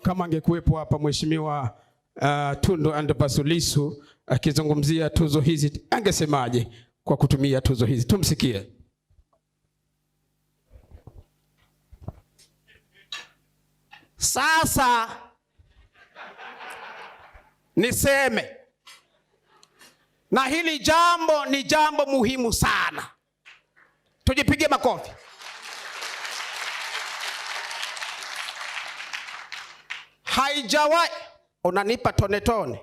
kama angekuwepo hapa Mheshimiwa Tundu Antipas Lissu akizungumzia tuzo hizi angesemaje kwa kutumia tuzo hizi? Tumsikie. Sasa niseme, na hili jambo ni jambo muhimu sana. Tujipige makofi. Haijawahi. Unanipa tone tone.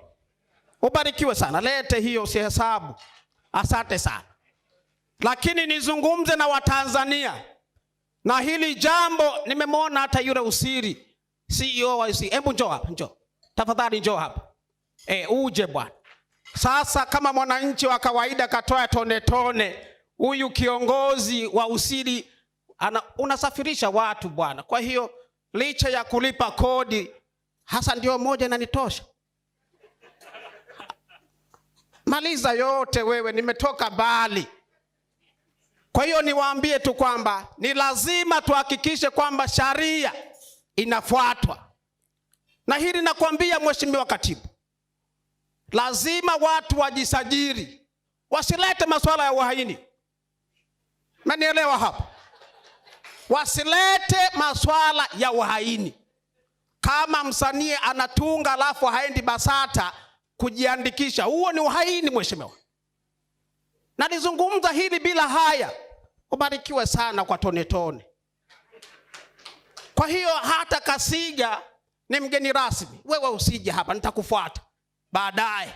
Ubarikiwe sana. Lete hiyo usihesabu. Asante sana. Lakini nizungumze na Watanzania. Na hili jambo nimemwona hata yule Usiri, CEO wa Usiri. Hebu njoo hapa, njoo. Tafadhali njoo hapa. Uje bwana. Sasa kama mwananchi wa kawaida katoa tone tone, huyu kiongozi wa Usiri unasafirisha watu bwana. Kwa hiyo licha ya kulipa kodi, hasa ndio moja inanitosha. Maliza yote wewe, nimetoka mbali. Kwa hiyo niwaambie tu kwamba ni lazima tuhakikishe kwamba sharia inafuatwa. Na hili nakwambia Mheshimiwa Katibu, lazima watu wajisajili, wasilete masuala ya uhaini. Mnielewa hapa? Wasilete masuala ya uhaini. Kama msanii anatunga alafu haendi BASATA kujiandikisha, huo ni uhaini Mheshimiwa. Na nizungumza hili bila haya. Ubarikiwe sana kwa tone tone. Kwa hiyo hata Kasiga ni mgeni rasmi. Wewe usije hapa, nitakufuata baadaye.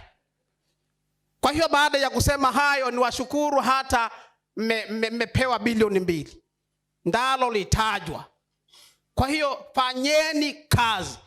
Kwa hiyo baada ya kusema hayo, niwashukuru hata mmepewa bilioni 2. Ndalo litajwa. Kwa hiyo fanyeni kazi.